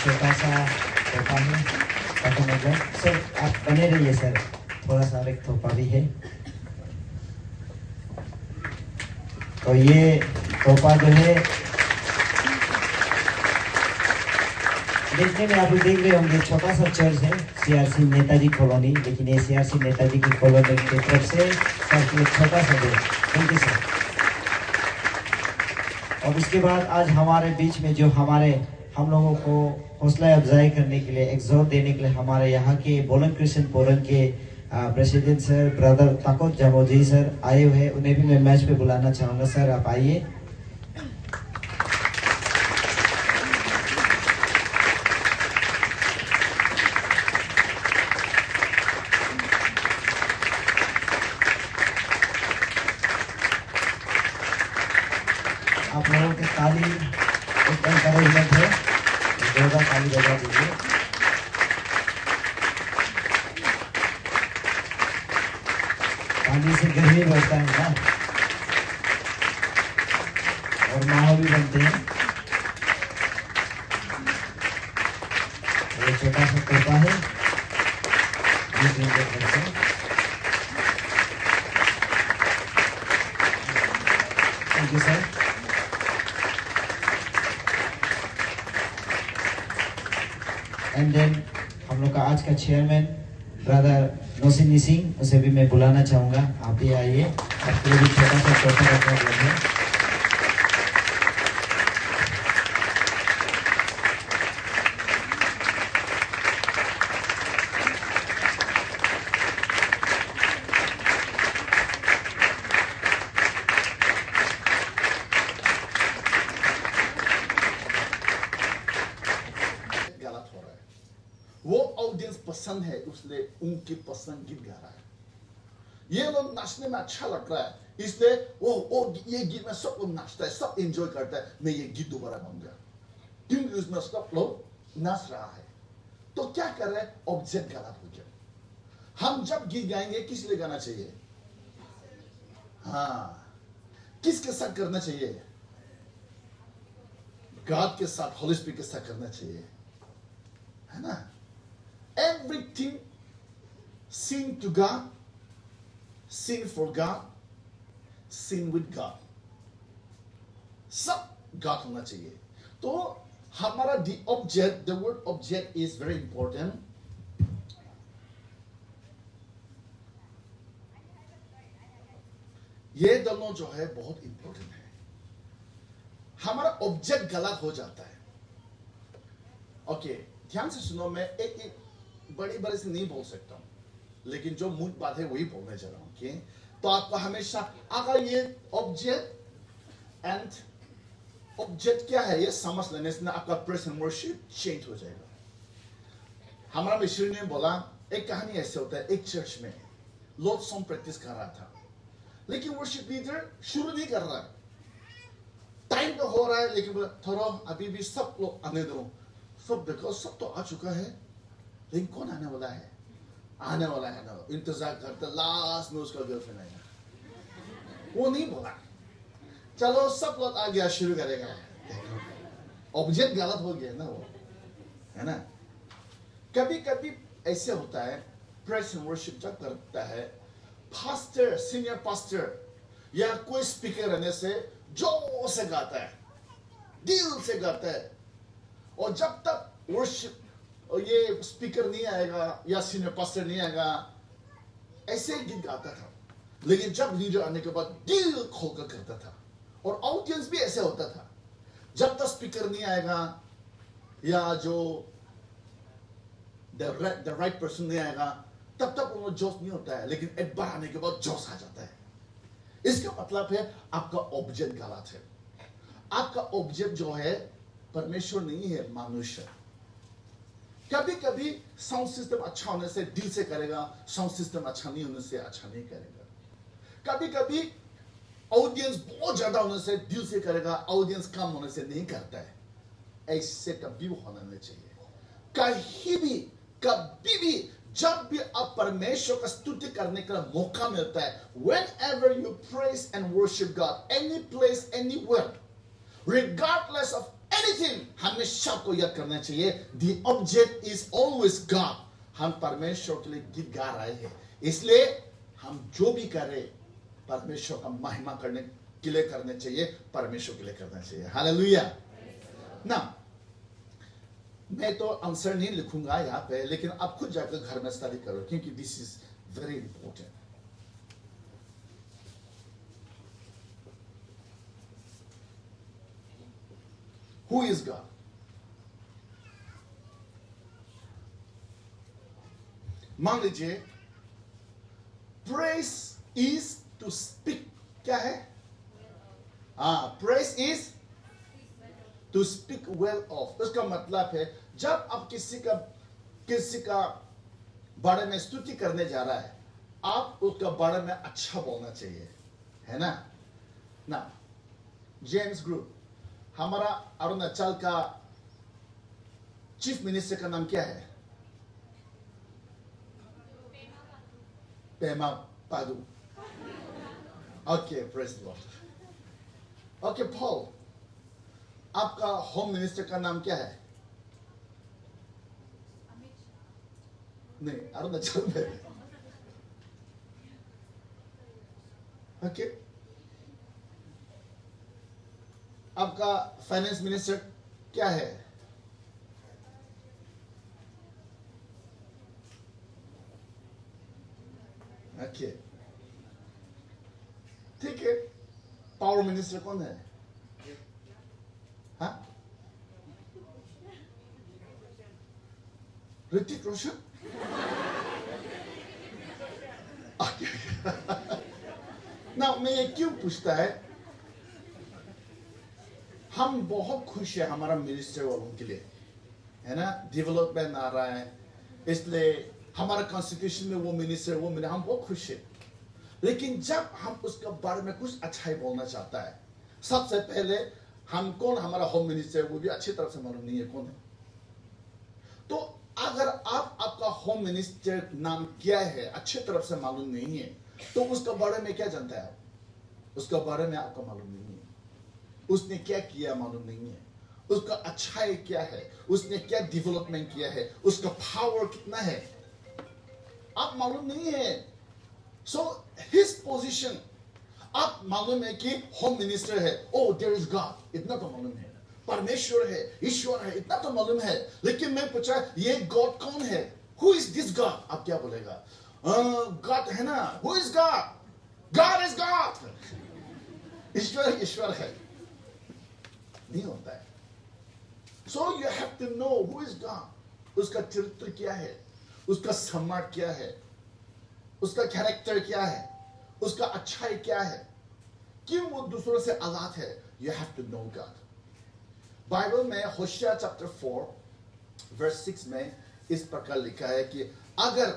छोटा सा तोहफा है सर, आप बने रहिए सर, थोड़ा सा एक तोहफा भी है। तो ये तोहफा जो है देखने में आप देख रहे होंगे, छोटा सा चर्च है सीआरसी नेताजी कॉलोनी, लेकिन ये सीआरसी नेताजी की कॉलोनी की तरफ से सर को छोटा सा दे। Thank you sir. और उसके बाद आज हमारे बीच में जो हम लोगों को हौसला अफजाई करने के लिए, एक्सोर देने के लिए हमारे यहाँ के बोलन क्रिश्चियन फोरम के प्रेसिडेंट सर ब्रदर ताकोत जामोजी सर आए हुए हैं, उन्हें भी मैं मैच पे बुलाना चाहूँगा। सर आप आइए। आप लोगों के ताली एक एनकरेजमेंट है, जोरदार ताली बजा दीजिए। ताली से गर्मी बढ़ता है ना, और माहौल भी बनते हैं। ये छोटा सा तोहफा है thank you sir. And then हम लोग का आज का चेयरमैन ब्रदर नौसिनी सिंह, उसे भी मैं बुलाना चाहूँगा, आप भी आइए। आपके लिए भी छोटा सा तोहफा रखा गया है। वो ऑडियंस पसंद है, उसने उनकी पसंद गीत गा रहा है। ये लोग नाचने में अच्छा लग रहा है, इसलिए वो ये गीत में सब लोग नाचता है, सब एंजॉय करता है, मैं ये गीत दोबारा गाऊंगा, क्योंकि उसमें सब लोग नाच रहा है। तो क्या कर रहे हैं, ऑब्जेक्ट गलत हो गया। हम जब गीत गाएंगे किस लिए गाना चाहिए? हाँ, किसके साथ करना चाहिए? गॉड के साथ, होली स्पिरिट के साथ करना चाहिए, है ना? Everything sing to God, sing for God, sing with God. सब God होना चाहिए। तो हमारा the object, the word object is very important. ये दोनों जो है बहुत इंपॉर्टेंट है। हमारा ऑब्जेक्ट गलत हो जाता है। ओके, ध्यान से सुनो, मैं एक बड़ी बड़ी से नहीं बोल सकता हूं, लेकिन जो मूल बात है वही बोलने जा रहा हूं। okay? तो आपको हमेशा अगर ये ऑब्जेक्ट एंड ऑब्जेक्ट क्या है ये समझ लेने से आपका प्रेजेंट वर्शिप चेंज हो जाएगा। हमारा मिशनरी ने बोला, एक कहानी ऐसे होता है, एक चर्च में लॉर्ड सॉन्ग प्रैक्टिस कर रहा था, लेकिन वर्शिप लीडर शुरू नहीं कर रहा है। टाइम तो हो रहा है, लेकिन बोला थोड़ा अभी भी सब लोग आने दो। सब देखो, सब तो आ चुका है, लेकिन कौन आने वाला है? आने वाला है ना, इंतजार करते, लास्ट में उसका गर्लफ्रेंड आएगा। वो नहीं बोला, चलो सब लोग आ गया, शुरू करेगा। ऑब्जेक्ट गलत हो गया ना वो, है ना? कभी कभी ऐसे होता है, प्रेस एंड वर्शिप जब करता है, पास्टर, सीनियर पास्टर या कोई स्पीकर रहने से जोर से गाता है, दिल से गाता है, और जब तक वर्शिप और ये स्पीकर नहीं आएगा या सीनियर पास्टर नहीं आएगा, ऐसे ही गीत गाता था। लेकिन जब लीडर आने के बाद दिल खोलकर करता था, और ऑडियंस भी ऐसे होता था। जब तक स्पीकर नहीं आएगा या जो द राइट पर्सन नहीं आएगा, तब तक उनको जोश नहीं होता है, लेकिन एक बार आने के बाद जोश आ जाता है। इसका मतलब है आपका ऑब्जेक्ट गलत है। आपका ऑब्जेक्ट जो है परमेश्वर नहीं है, मनुष्य। कभी कभी साउंड सिस्टम अच्छा होने से दिल से करेगा, साउंड सिस्टम अच्छा नहीं होने से अच्छा नहीं करेगा। कभी कभी ऑडियंस बहुत ज्यादा होने से दिल से करेगा, ऑडियंस कम होने से नहीं करता है। ऐसे कभी होना नहीं चाहिए। कभी भी जब भी आप परमेश्वर का स्तुति करने का मौका मिलता है, whenever you praise and worship God, any place, anywhere, regardless of anything हमेशा को याद करना चाहिए, the object is always God. हम परमेश्वर के लिए गीत गा रहे हैं, इसलिए हम जो भी करें परमेश्वर का महिमा करने के लिए करने चाहिए, परमेश्वर के लिए करना चाहिए। हालेलुया। ना मैं तो आंसर नहीं लिखूंगा यहाँ पे, लेकिन आप खुद जाकर घर में स्टडी करो, क्योंकि this is very important. Who is God? मान लीजिए प्रेस इज टू स्पीक। क्या है? Praise is to speak well of. उसका मतलब है जब आप किसी का बारे में स्तुति करने जा रहा है, आप उसका बारे में अच्छा बोलना चाहिए, है ना? ना जेम्स ग्रुप, हमारा अरुणाचल का चीफ मिनिस्टर का नाम क्या है? Pema Padu. Okay, praise Lord. Okay Paul, आपका होम मिनिस्टर का नाम क्या है? नहीं, अरुणाचल में। ओके, आपका फाइनेंस मिनिस्टर क्या है? ओके, ठीक है। पावर मिनिस्टर कौन है? हाँ, ऋतिक रोशन। ना मैं ये क्यों पूछता है, हम बहुत खुश है हमारा मिनिस्टर वालों के लिए, है ना? डेवलपमेंट आ रहा है, इसलिए हमारा कॉन्स्टिट्यूशन में वो मिनिस्टर हम बहुत खुश है। लेकिन जब हम उसका बारे में कुछ अच्छा ही बोलना चाहता है, सबसे पहले हम कौन, हमारा होम मिनिस्टर, वो भी अच्छी तरह से मालूम नहीं है कौन है। तो अगर आपका होम मिनिस्टर नाम क्या है अच्छी तरह से मालूम नहीं है, तो उसका बारे में क्या जानता है? उसका बारे में आपको मालूम नहीं है, उसने क्या किया मालूम नहीं है, उसका अच्छाई क्या है, उसने क्या डेवलपमेंट किया है, उसका पावर कितना है, आप मालूम नहीं है। सो हिज पोजीशन, आप मालूम है कि होम मिनिस्टर है, ओ देयर इज गॉड, इतना तो मालूम है, परमेश्वर है, ईश्वर है, इतना तो मालूम है। लेकिन मैं पूछा ये गॉड कौन है? Who is this God? आप क्या बोलेगा? गॉड है ना, who is God? God is God, ईश्वर ईश्वर है, नहीं होता है। So you have to know who is God, उसका चरित्र क्या है, उसका सम्मान क्या है, उसका कैरेक्टर क्या है, उसका अच्छाई क्या है, क्यों वो दूसरों से अलग है। You have to know God. Bible में होशिया चैप्टर 4 वर्स 6 में इस प्रकार लिखा है कि अगर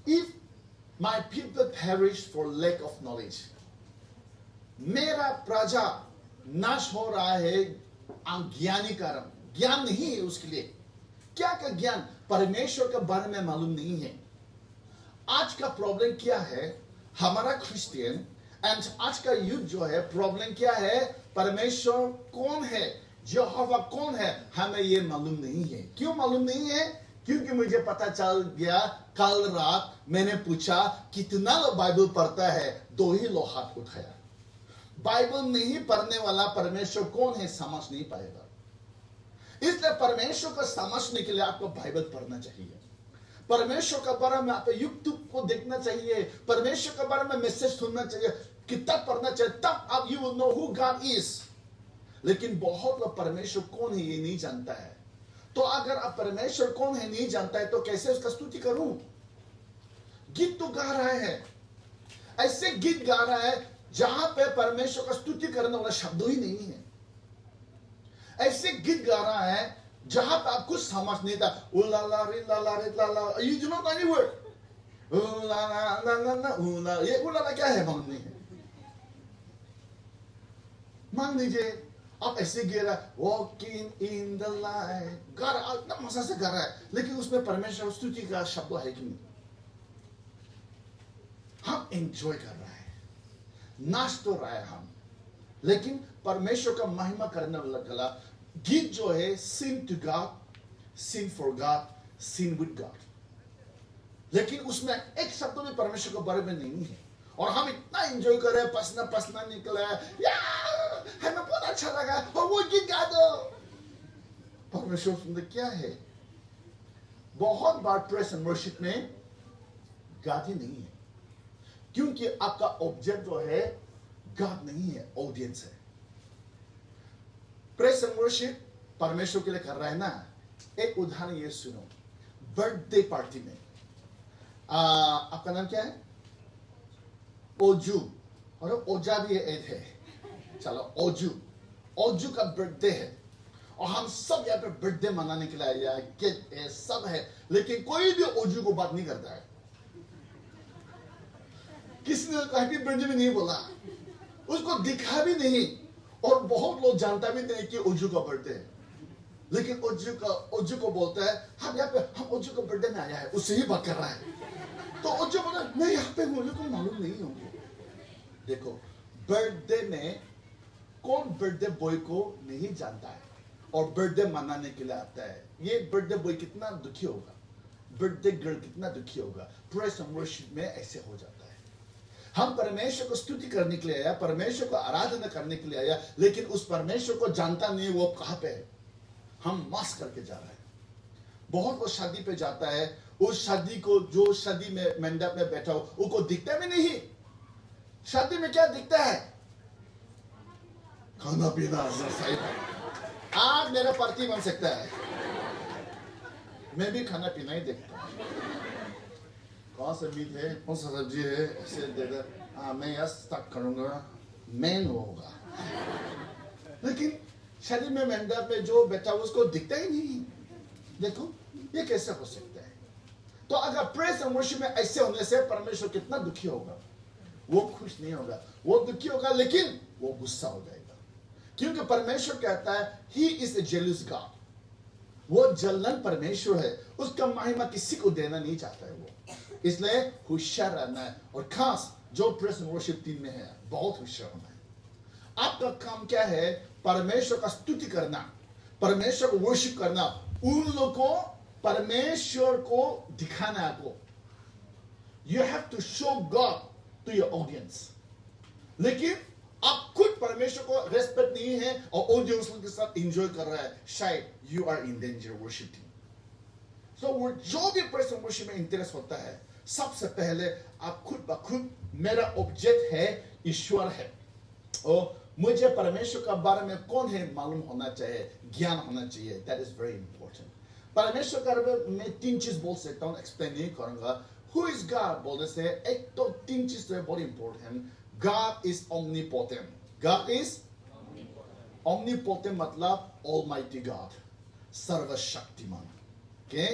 if my people perish for lack of knowledge, मेरा प्रजा नाश हो रहा है अज्ञानी कारण, ज्ञान नहीं है उसके लिए। क्या का ज्ञान? परमेश्वर के बारे में मालूम नहीं है। आज का प्रॉब्लम क्या है हमारा क्रिश्चियन एंड आज का यूथ जो है, प्रॉब्लम क्या है? परमेश्वर कौन है, यहोवा कौन है, हमें ये मालूम नहीं है। क्यों मालूम नहीं है? क्योंकि मुझे पता चल गया, कल रात मैंने पूछा कितना लोग बाइबल पढ़ता है, 2 ही लोग हाथ उठाया। बाइबल नहीं पढ़ने वाला परमेश्वर कौन है समझ नहीं पाएगा। इसलिए परमेश्वर को समझने के लिए आपको बाइबल पढ़ना चाहिए, परमेश्वर का बारे में आप यूट्यूब को देखना चाहिए, परमेश्वर के बारे में मैसेज सुनना चाहिए, किताब पढ़ना चाहिए, तब आप you will know who God is. लेकिन बहुत लोग परमेश्वर कौन है ये नहीं जानता है। तो अगर आप परमेश्वर कौन है नहीं जानता है तो कैसे उसका स्तुति करूं? गीत तो गा रहा है, ऐसे गीत गा रहा है जहां पे परमेश्वर का स्तुति करने वाला शब्द ही नहीं है। ऐसे गीत गा रहा है जहां पे आप कुछ समझ नहीं था, उलाला रे लाला रे लाला, you do not any word, उलाला ना ना ना उला, ये उलाला क्या है मालूम नहीं है। मान लीजिए आप ऐसे गे रहा है, वॉकिंग इन द लाइट, गा रहा है, इतना मजा से गा रहा है, लेकिन उसमें परमेश्वर स्तुति का शब्द है कि नहीं? हम एंजॉय कर रहा है, नाच तो रहा है हम, लेकिन परमेश्वर का महिमा करने वाला गला गीत जो है sing to God, sing for God, sing with God, लेकिन उसमें एक शब्द भी परमेश्वर के बारे में नहीं है। और हम इतना एंजॉय कर रहे हैं, पसीना पसीना निकला है, हमें बहुत अच्छा लगा, और वो गीत गा दो। परमेश्वर सुंदर क्या है? बहुत बार प्रेस एंड वर्शिप में गाती नहीं है, क्योंकि आपका ऑब्जेक्ट जो है गॉड नहीं है, ऑडियंस है। प्रेस एंड वर्शिप परमेश्वर के लिए कर रहा है ना। एक उदाहरण ये सुनो, बर्थडे पार्टी में आपका नाम क्या है? ओजू, और ओजा भी एक है, चलो ओजू। ओजू का बर्थडे है और हम सब यहाँ पे बर्थडे मनाने के लिए आए हैं, केक है, सब है, लेकिन कोई भी ओजू को बात नहीं करता है। किसी ने हैप्पी बर्थडे भी नहीं बोला, उसको दिखा भी नहीं, और बहुत लोग जानता भी नहीं कि ओजू का बर्थडे है, लेकिन ओजू को बोलता है हम यहाँ पे, हम ओजू का बर्थडे में आया है, उससे ही बात कर रहा है। तो ओजू बोला मैं यहाँ पे मुझे को मालूम नहीं होंगे। देखो, बर्थडे में कौन बर्थडे बॉय को नहीं जानता है और बर्थडे मनाने के लिए आता है। ये बर्थडे बॉय कितना दुखी होगा, बर्थडे गर्ल कितना दुखी होगा। प्रेज एंड वर्शिप में ऐसे हो जाता है। हम परमेश्वर को स्तुति करने के लिए आया, परमेश्वर को आराधना करने के लिए आया, लेकिन उस परमेश्वर को जानता नहीं वो कहां पे है। हम मास्क करके जा रहे हैं। बहुत वो शादी पे जाता है, उस शादी को, जो शादी में मंडप में बैठा हो, उसको दिखता भी नहीं। शादी में क्या दिखता है? खाना पीना। आज मेरा पार्टी बन सकता है, मैं भी खाना पीना ही देखता हूँ। कौन सा मीट है, कौन सा सब्जी है, ऐसे दे दे, मैं यह स्टार्ट करूंगा, मैन होगा। लेकिन शादी में मंडप में जो बैठा उसको दिखता ही नहीं। देखो ये कैसे हो सकता है? तो अगर प्रेज एंड वर्शिप में ऐसे होने से परमेश्वर कितना दुखी होगा। वो खुश नहीं होगा, वो दुखी होगा, लेकिन वो गुस्सा हो जाएगा, क्योंकि परमेश्वर कहता है he is a jealous God. वो जलन परमेश्वर है, उसका महिमा किसी को देना नहीं चाहता है वो। इसलिए होशियार रहना है, और खास जो प्रेज एंड वर्शिप टीम में है, बहुत होशियार होना है। आपका काम क्या है? परमेश्वर का स्तुति करना, परमेश्वर को वर्शिप करना, उन लोगों को परमेश्वर को दिखाना। आपको you have to show God to your audience. लेकिन आप खुद परमेश्वर को रेस्पेक्ट नहीं है और ऑडियंस के साथ एंजॉय कर रहा है, शायद you are in danger worshipping. So जो भी प्रेज एंड वर्शिप में इंटरेस्ट होता है, सबसे पहले आप खुद ब खुद, मेरा ऑब्जेक्ट है ईश्वर है, और मुझे परमेश्वर का बारे में कौन है मालूम होना चाहिए, ज्ञान होना चाहिए। That is very important. परमेश्वर का बारे में मैं 3 चीज बोल सकता हूँ, एक्सप्लेन नहीं करूंगा। हु इज गॉड बोलने से एक तो 3 चीज तो है बहुत important. God is omnipotent. God is omnipotent मतलब ऑलमाइटी गॉड, सर्वशक्तिमान। Okay,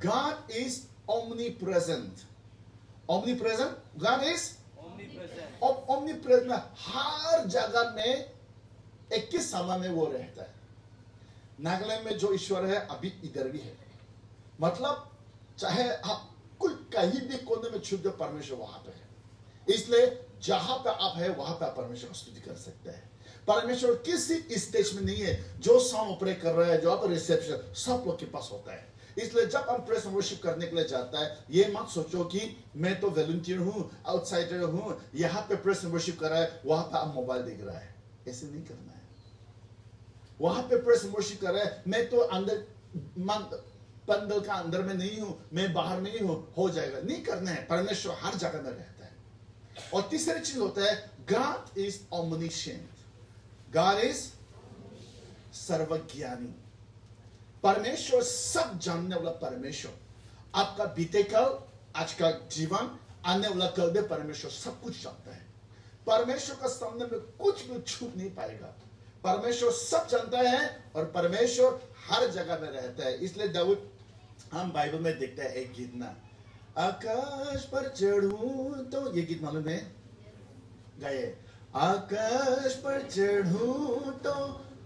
God is omnipresent. Omnipresent, God is omnipresent, हर जगह में एक ही समय में वो रहता है। नागालैंड में जो ईश्वर है अभी इधर भी है, मतलब चाहे आप कोई कहीं भी कोने में छुप जाए, परमेश्वर वहां पे है। इसलिए जहां पे आप है वहां पे आप परमेश्वर की स्तुति कर सकते हैं। परमेश्वर किसी स्टेज में नहीं है, जो साउंड ऑपरेट कर रहा है, जो आप रिसेप्शन, सब लोग के पास होता है। इसलिए जब हम प्रेस वर्शिप करने के लिए जाता है, ये मत सोचो कि मैं तो वॉलंटियर हूं, आउटसाइडर हूं, यहाँ पे प्रेस वर्शिप कर रहा है, वहां पे आप मोबाइल देख रहा है। ऐसे नहीं करना है। वहां पे प्रेस वर्शिप कर रहा है, मैं तो अंदर पंडल का अंदर में नहीं हूं, मैं बाहर में ही हूं, हो जाएगा, नहीं करना है। परमेश्वर हर जगह में रहता है। और तीसरी चीज होता है, God is omniscient. God is सर्वज्ञानी। परमेश्वर सब जानने वाला परमेश्वर, आपका बीते कल, आज का जीवन, आने वाला कल में परमेश्वर सब कुछ जानता है। परमेश्वर का सामने में कुछ भी छूट नहीं पाएगा। परमेश्वर सब जानता है और परमेश्वर हर जगह में रहता है। इसलिए दाऊद, हम बाइबल में देखते हैं एक गीत ना, आकाश पर चढ़ूं तो, ये गीत मालूम है? गाइए, आकाश पर चढ़ूं तो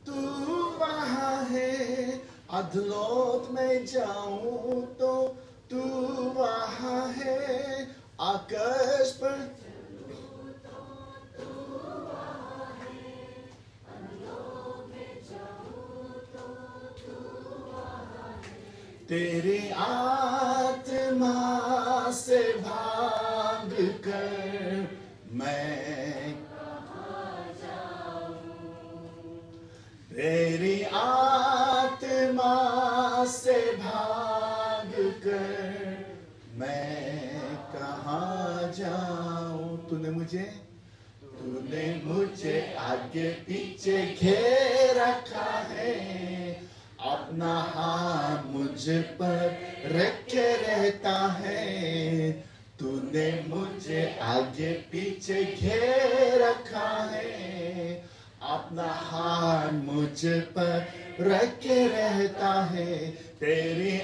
तू वहां है, अधलोक में जाऊं तो तू वहां है, आकाश पर तेरी आत्मा से भाग कर मैं तेरी आत्मा से भाग कर मैं कहाँ जाऊं। तूने मुझे आगे पीछे घेर रखा है, अपना हाथ मुझ पर रख के रहता है। तूने मुझे आगे पीछे घेर रखा है, अपना हाथ मुझ पर रख के रहता है। तेरी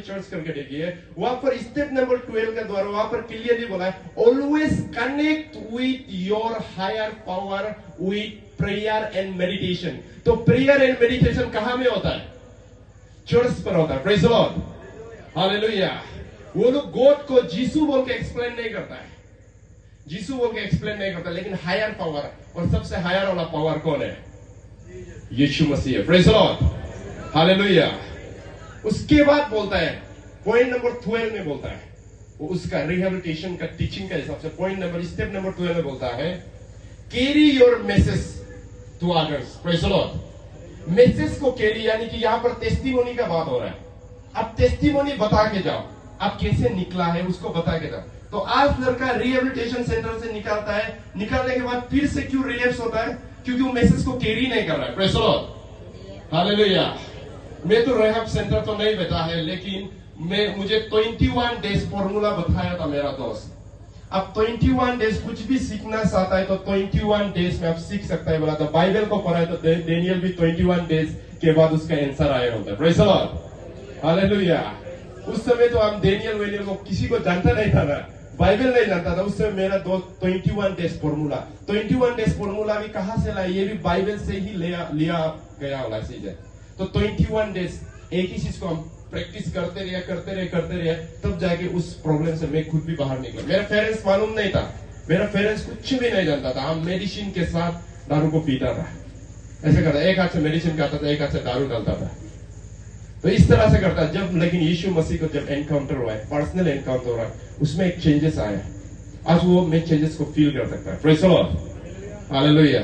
सर्च करके देखिए, वहां पर स्टेप नंबर 12 के द्वारा वहां पर क्लियरली बोला है, always connect with your higher power with prayer and meditation. तो प्रेयर एंड मेडिटेशन कहां में होता है? चर्च पर होता है। Praise the Lord, hallelujah. वो लोग गॉड को जीसू बोल के एक्सप्लेन नहीं करता है, जीसू बोल के एक्सप्लेन नहीं करता, लेकिन हायर पावर, और सबसे हायर वाला पावर कौन है? यीशु मसीह है। Praise the Lord, hallelujah. उसके बाद बोलता है, पॉइंट नंबर 12 में बोलता है, वो उसका रिहेबिलिटेशन का टीचिंग का हिसाब से पॉइंट नंबर स्टेप नंबर 12 में बोलता है, carry your message to others. Praise the Lord. Message को कैरी, यानी कि यहां पर टेस्टिमोनी का बात हो रहा है। अब टेस्टिमोनी बता के जाओ, आप कैसे निकला है उसको बता के जाओ। तो आज लड़का रिहेबिलिटेशन सेंटर से निकलता है, निकलने के बाद फिर से क्यों रिलैप्स होता है? क्योंकि वो मैसेज को कैरी नहीं कर रहा है। Praise the Lord, hallelujah. मैं तो रिहैब सेंटर तो नहीं बैठा है, लेकिन मुझे 21 डेज फॉर्मूला बताया था मेरा दोस्त। अब 21 डेज कुछ भी सीखना चाहता है तो 21 डेज में आप सीख सकता है बोला। तो बाइबल को पढ़ा है तो डेनियल भी 21 डेज के बाद उसका आंसर आया होता है। Praise the Lord, hallelujah. उस समय तो हम डेनियल वेनियल को किसी को जानता नहीं था ना, बाइबल नहीं जानता था उस समय। मेरा दोस्त 21 डेज फॉर्मूला, 21 डेज फॉर्मूला भी कहां से लाया? ये भी बाइबल से ही लिया गया वाला चीज है। तो 21 डेज एक ही चीज को हम प्रैक्टिस करते रहे, तब जाके उस प्रॉब्लम से मैं खुद भी बाहर निकला। मेरा पेरेंट्स मालूम नहीं था, मेरा पेरेंट्स कुछ भी नहीं जानता था। हम मेडिसिन के साथ दारू को पीता था, ऐसे करता, एक हाथ से मेडिसिन खाता था, एक हाथ से दारू डालता था। तो इस तरह से करता जब, लेकिन यीशु मसीह को जब एनकाउंटर हुआ है, पर्सनल एनकाउंटर हुआ है, उसमें एक चेंजेस आया। आज वो मैं चेंजेस को फील कर सकता है। Praise the Lord, hallelujah.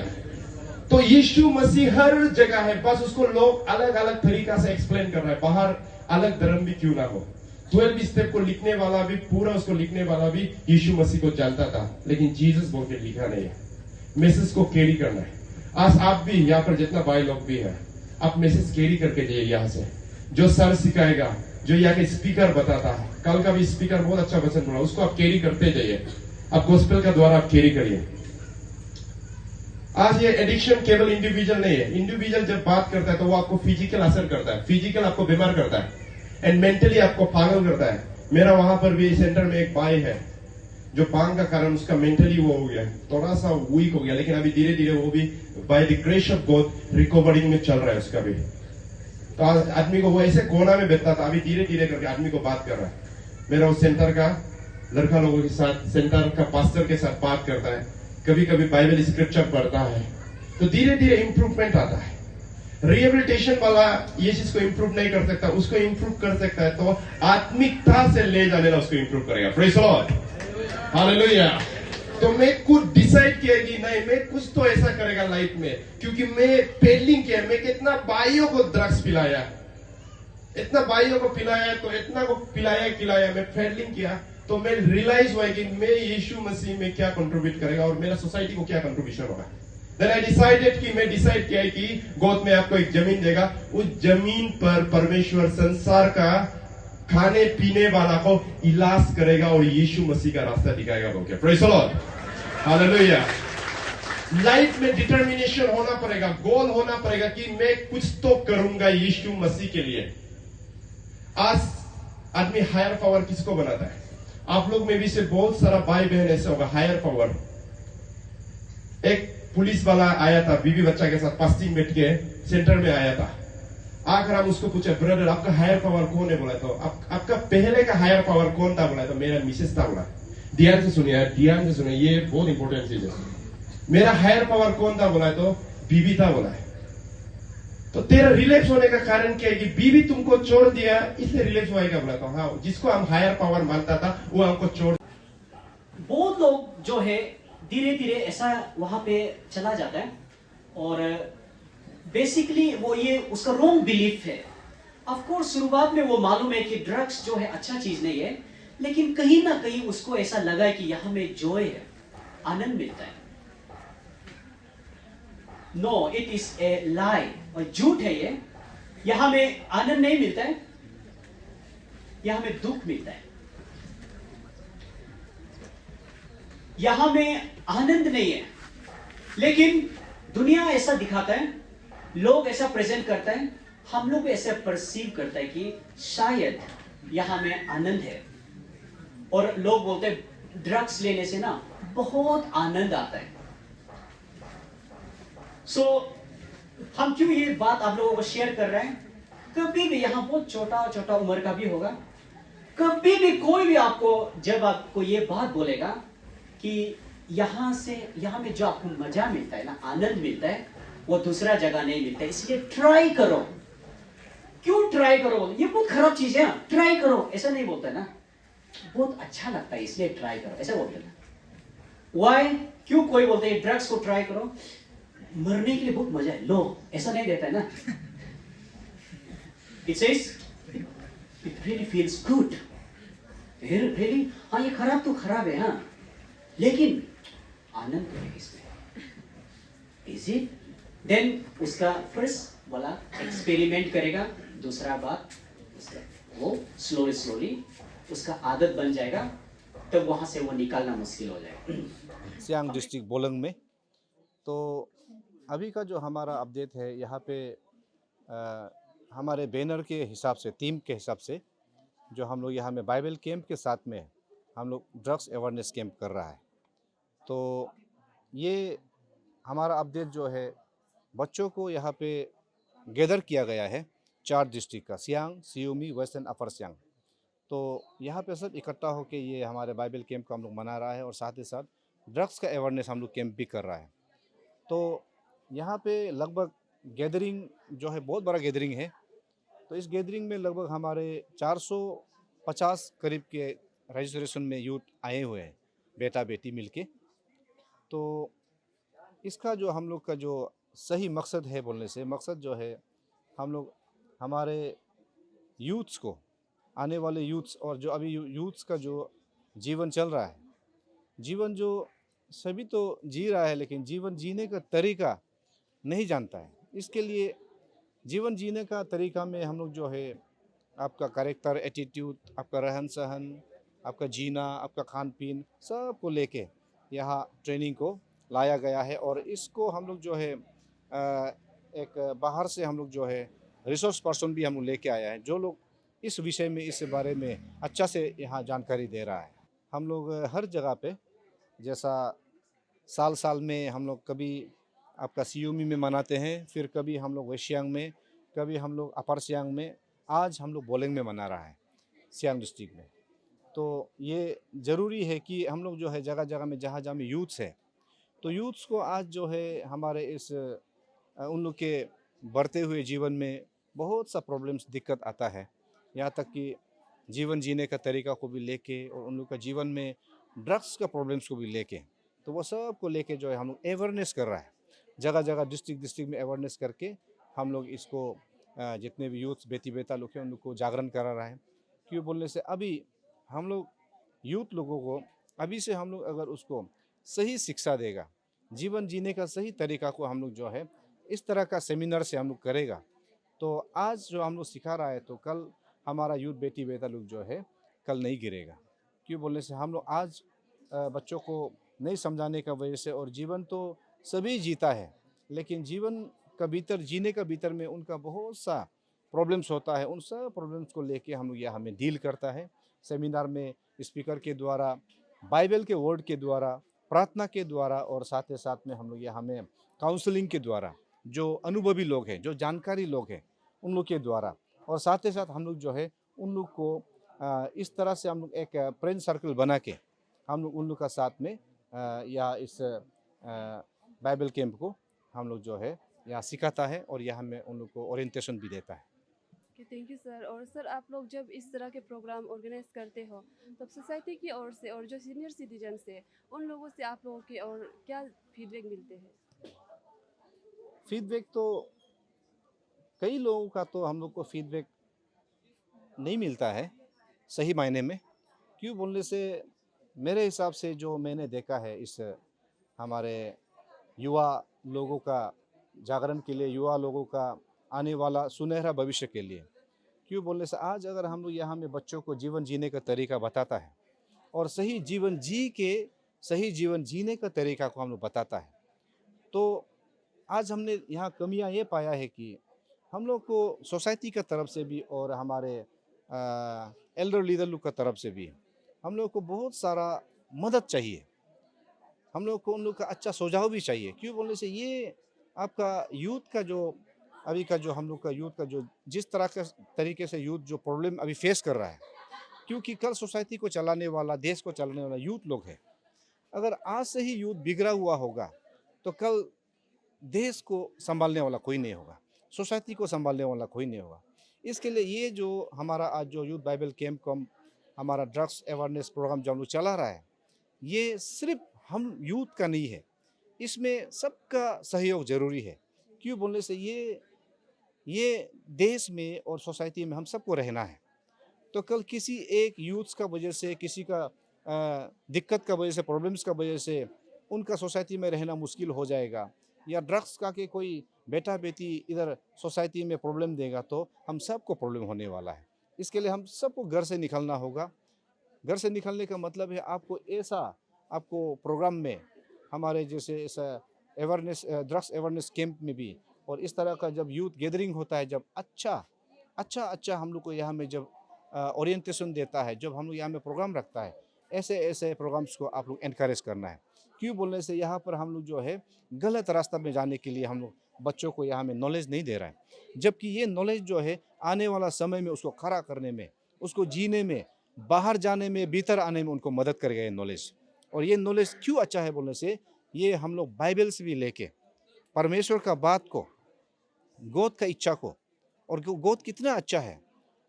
तो यीशु मसीह हर जगह है, बस उसको लोग अलग अलग तरीका से एक्सप्लेन कर रहे हैं। बाहर अलग धर्म भी क्यों ना हो, 12 स्टेप को लिखने वाला भी, पूरा उसको लिखने वाला भी यीशु मसीह को जानता था, लेकिन जीसस बोल के लिखा नहीं है। मैसेज को कैरी करना है। आज आप भी यहाँ पर जितना भाई लोग भी है, आप मैसेज कैरी करके जाइए यहाँ से। जो सर सिखाएगा, जो यहाँ के स्पीकर बताता है, कल का भी स्पीकर बहुत अच्छा वचन बोला, उसको आप कैरी करते जाइए। आप गॉस्पेल का द्वारा आप कैरी करिए। आज ये एडिक्शन केवल इंडिविजुअल नहीं है। इंडिविजुअल जब बात करता है तो वो आपको फिजिकल असर करता है, फिजिकल आपको बीमार करता है, एंड मेंटली आपको पागल करता है। मेरा वहां पर भी सेंटर में एक भाई है जो पांग का कारण उसका मेंटली वो हो गया, थोड़ा सा वीक हो गया, लेकिन अभी धीरे धीरे वो भी by the grace of God recovering में चल रहा है उसका भी। तो आज आदमी को वो ऐसे कोना में बैठता था, अभी धीरे धीरे करके आदमी को बात कर रहा है। मेरा उस सेंटर का लड़का लोगों के साथ, सेंटर का पास्टर के साथ बात करता है, कभी कभी बाइबल स्क्रिप्चर पढ़ता है, तो धीरे धीरे इंप्रूवमेंट आता है। रिहेबिलिटेशन वाला ये चीज को इंप्रूव नहीं कर सकता, उसको इंप्रूव कर सकता है तो आत्मिकता से ले जाने वाला उसको इंप्रूव करेगा। Praise the Lord, hallelujah. तो मैं खुद डिसाइड किया कि नहीं, मैं कुछ तो ऐसा करेगा लाइफ में, क्योंकि मैं पेडलिंग किया, मैं कितना भाइयों को ड्रग्स पिलाया, इतना भाइयों को पिलाया, तो इतना को पिलाया, मैं पेडलिंग किया, तो मैं रियलाइज हुआ कि मैं यीशु मसीह में क्या कंट्रीब्यूट करेगा और मेरा सोसाइटी को क्या कंट्रीब्यूशन होगा। Then I decided कि मैं डिसाइड किया कि गॉड में आपको एक जमीन देगा, उस जमीन पर परमेश्वर संसार का खाने पीने वाला को इलाज करेगा और यीशु मसीह का रास्ता दिखाएगा बोल के। Praise the Lord, hallelujah. Life में डिटर्मिनेशन होना पड़ेगा, गोल होना पड़ेगा कि मैं कुछ तो करूंगा यीशु मसीह के लिए। आज आदमी हायर पावर किसको बनाता है? आप लोग में भी से बहुत सारा भाई बहन ऐसे होगा, हायर पावर। एक पुलिस वाला आया था, बीवी बच्चा के साथ फास्टिंग बैठ के सेंटर में आया था। आकर हम उसको पूछे, ब्रदर आपका हायर पावर कौन है? बोला तो आपका पहले का हायर पावर कौन था? बोला तो मेरा मिसेस था। बोला ध्यान से सुनिए, ध्यान से सुनिए, ये बहुत इंपॉर्टेंट चीज है। मेरा हायर पावर कौन था? बोला तो बीवी था। बोला तो तेरा रिलैक्स होने का कारण क्या है कि बीवी तुमको छोड़ दिया इसलिए रिलैक्स होएगा? बोला तो हाँ, जिसको हम हायर पावर मानता था वो हमको छोड़। बहुत लोग जो है धीरे धीरे ऐसा वहां पे चला जाता है और बेसिकली वो ये उसका रॉन्ग बिलीफ है। ऑफ कोर्स शुरुआत में वो मालूम है कि ड्रग्स जो है अच्छा चीज नहीं है, लेकिन कहीं ना कहीं उसको ऐसा लगा है कि यहां में जॉय है, आनंद मिलता है। नो, इट इज ए लाई, और झूठ है ये। यहां में आनंद नहीं मिलता है, यहां में दुख मिलता है। यहां में आनंद नहीं है, लेकिन दुनिया ऐसा दिखाता है, लोग ऐसा प्रेजेंट करता है, हम लोग ऐसा परसीव करता है कि शायद यहां में आनंद है। और लोग बोलते हैं ड्रग्स लेने से ना बहुत आनंद आता है। सो हम क्यों ये बात आप लोगों को शेयर कर रहे हैं? कभी भी यहां बहुत छोटा छोटा उम्र का भी होगा, कभी भी कोई भी आपको जब आपको ये बात बोलेगा कि यहां में जो आपको मजा मिलता है ना, आनंद मिलता है, वो दूसरा जगह नहीं मिलता है, इसलिए ट्राई करो। क्यों ट्राई करो? ये बहुत खराब चीज है, ट्राई करो ऐसा नहीं बोलता ना, बहुत अच्छा लगता है इसलिए ट्राई करो ऐसा बोलते ना। वाई? क्यों कोई बोलते हैं ड्रग्स को ट्राई करो, मरने के लिए बहुत मजा है, लो ऐसा नहीं देता है ना। It says it really feels good, really हाँ ये खराब तो खराब है हाँ, लेकिन आनंद है इसमें। Is it? देन उसका फर्स्ट वाला एक्सपेरिमेंट करेगा, दूसरा बात वो स्लोली उसका आदत बन जाएगा, तब वहां से वो निकालना मुश्किल हो जाएगा। सियांग डिस्ट्रिक्ट बोलंग में। तो अभी का जो हमारा अपडेट है यहाँ पे हमारे बैनर के हिसाब से, थीम के हिसाब से, जो हम लोग यहाँ में बाइबल कैंप के साथ में हम लोग ड्रग्स अवेयरनेस कैंप कर रहा है। तो ये हमारा अपडेट जो है, बच्चों को यहाँ पे गैदर किया गया है 4 डिस्ट्रिक्ट का, सियांग, सियोमी, वेस्टर्न, अपर सियांग। तो यहाँ पे सब इकट्ठा होकर ये हमारे बाइबल कैंप को हम लोग मना रहा है और साथ ही साथ ड्रग्स का अवेयरनेस हम लोग कैंप भी कर रहा है। तो यहाँ पे लगभग गैदरिंग जो है बहुत बड़ा गैदरिंग है। तो इस गैदरिंग में लगभग हमारे 450 करीब के रजिस्ट्रेशन में यूथ आए हुए हैं, बेटा बेटी मिलके। तो इसका जो हम लोग का जो सही मकसद है बोलने से, मकसद जो है हम लोग हमारे यूथ्स को, आने वाले यूथ्स और जो अभी यूथ्स का जो जीवन चल रहा है, जीवन जो सभी तो जी रहा है लेकिन जीवन जीने का तरीका नहीं जानता है। इसके लिए जीवन जीने का तरीका में हम लोग जो है आपका कैरेक्टर, एटीट्यूड, आपका रहन सहन, आपका जीना, आपका खान पीन, सब को लेके यहाँ ट्रेनिंग को लाया गया है। और इसको हम लोग जो है एक बाहर से हम लोग जो है रिसोर्स पर्सन भी हम लोग लेके आया है, जो लोग इस विषय में, इस बारे में अच्छा से यहाँ जानकारी दे रहा है। हम लोग हर जगह पे, जैसा साल साल में हम लोग कभी आपका सियोमी में मनाते हैं, फिर कभी हम लोग वेस्ट सियांग में, कभी हम लोग अपर सियांग में, आज हम लोग बोलेंग में मना रहा है, सियांग डिस्ट्रिक्ट में। तो ये ज़रूरी है कि हम लोग जो है जगह जगह में, जहाँ जहाँ में यूथ्स है, तो यूथ्स को आज जो है हमारे इस उन लोग के बढ़ते हुए जीवन में बहुत सा प्रॉब्लम्स, दिक्कत आता है, यहाँ तक कि जीवन जीने का तरीका को भी लेके, और उन लोग का जीवन में ड्रग्स का प्रॉब्लम्स को भी लेके, तो वो सब को लेके जो है हम लोग अवेयरनेस कर रहा है, जगह जगह डिस्ट्रिक्ट में अवेयरनेस करके हम लोग इसको जितने भी यूथ बेटी बेटा लोग हैं उन लोग को जागरण करा रहा है। क्यों बोलने से अभी हम लोग यूथ लोगों को अभी से हम लोग अगर उसको सही शिक्षा देगा, जीवन जीने का सही तरीका को हम लोग जो है इस तरह का सेमिनार से हम लोग करेगा, तो आज जो हम लोग सिखा रहा है तो कल हमारा यूथ बेटी बेटा लोग जो है कल नहीं गिरेगा। क्यों बोलने से हम लोग आज बच्चों को नहीं समझाने का वजह से, और जीवन तो सभी जीता है लेकिन जीवन का भीतर, जीने का भीतर में उनका बहुत सा प्रॉब्लम्स होता है, उन सब प्रॉब्लम्स को लेके हम लोग यह हमें डील करता है सेमिनार में, स्पीकर के द्वारा, बाइबल के वर्ड के द्वारा, प्रार्थना के द्वारा, और साथ ही साथ में हम लोग यह हमें काउंसलिंग के द्वारा, जो अनुभवी लोग हैं, जो जानकारी लोग हैं, उन लोग के द्वारा, और साथ ही साथ हम लोग जो है उन लोग को इस तरह से हम लोग एक फ्रेंड सर्कल बना के हम लोग उन लोग का साथ में या इस बाइबल कैंप को हम लोग जो है यहाँ सिखाता है, और यहाँ में उन लोग को ओरिएंटेशन भी देता है। Thank you sir. और सर, आप लोग जब इस तरह के प्रोग्राम ऑर्गेनाइज करते हो, तब सोसाइटी की ओर से और जो सीनियर सिटीजन है उन लोगों से आप लोगों की और क्या फीडबैक मिलते हैं? फीडबैक तो कई लोगों का तो हम लोग को फीडबैक नहीं मिलता है सही मायने में। क्यों बोलने से मेरे हिसाब से जो मैंने देखा है इस हमारे युवा लोगों का जागरण के लिए, युवा लोगों का आने वाला सुनहरा भविष्य के लिए, क्यों बोलने से आज अगर हम लोग यहाँ में बच्चों को जीवन जीने का तरीका बताता है और सही जीवन जीने का तरीका को हम लोग बताता है, तो आज हमने यहाँ कमियाँ ये पाया है कि हम लोग को सोसाइटी का तरफ से भी और हमारे एल्डर लीडर लोग का तरफ से भी हम लोग को बहुत सारा मदद चाहिए, हम लोग को उन लोग का अच्छा सुझाव भी चाहिए। क्यों बोलने से ये आपका यूथ का जो अभी का जो हम लोग का यूथ का जो जिस तरह का तरीके से यूथ जो प्रॉब्लम अभी फेस कर रहा है, क्योंकि कल सोसाइटी को चलाने वाला, देश को चलाने वाला यूथ लोग है। अगर आज से ही यूथ बिगड़ा हुआ होगा तो कल देश को संभालने वाला कोई नहीं होगा, सोसाइटी को संभालने वाला कोई नहीं होगा। इसके लिए ये जो हमारा आज जो यूथ बाइबल कैंप को हमारा ड्रग्स अवेयरनेस प्रोग्राम जो हम लोग चला रहा है, ये सिर्फ हम यूथ का नहीं है, इसमें सबका सहयोग ज़रूरी है। क्यों बोलने से ये देश में और सोसाइटी में हम सबको रहना है, तो कल किसी एक यूथ का वजह से, किसी का दिक्कत का वजह से, प्रॉब्लम्स का वजह से उनका सोसाइटी में रहना मुश्किल हो जाएगा, या ड्रग्स का के कोई बेटा बेटी इधर सोसाइटी में प्रॉब्लम देगा तो हम सबको प्रॉब्लम होने वाला है। इसके लिए हम सबको घर से निकलना होगा। घर से निकलने का मतलब है आपको प्रोग्राम में हमारे जैसे ऐसा अवेयरनेस, ड्रग्स अवेयरनेस कैंप में भी, और इस तरह का जब यूथ गैदरिंग होता है, जब अच्छा हम लोग को यहाँ में जब ओरिएंटेशन देता है, जब हम लोग यहाँ में प्रोग्राम रखता है, ऐसे प्रोग्राम्स को आप लोग एनकरेज करना है। क्यों बोलने से यहाँ पर हम लोग जो है गलत रास्ता में जाने के लिए हम लोग बच्चों को यहाँ में नॉलेज नहीं दे रहा है, जबकि ये नॉलेज जो है आने वाला समय में उसको खड़ा करने में, उसको जीने में, बाहर जाने में, भीतर आने में उनको मदद करेगा ये नॉलेज। और ये नॉलेज क्यों अच्छा है बोलने से, ये हम लोग बाइबल से भी लेके परमेश्वर का बात को, गोद का इच्छा को, और गोद कितना अच्छा है,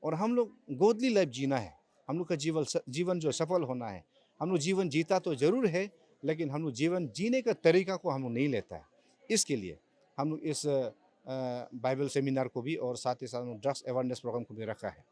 और हम लोग गोदली लाइफ जीना है, हम लोग का जीवन जो सफल होना है। हम लोग जीवन जीता तो ज़रूर है, लेकिन हम लोग जीवन जीने का तरीका को हम लोग नहीं लेता है। इसके लिए हम लोग इस बाइबल सेमिनार को भी और साथ ही साथ ड्रग्स अवेयरनेस प्रोग्राम को भी रखा है।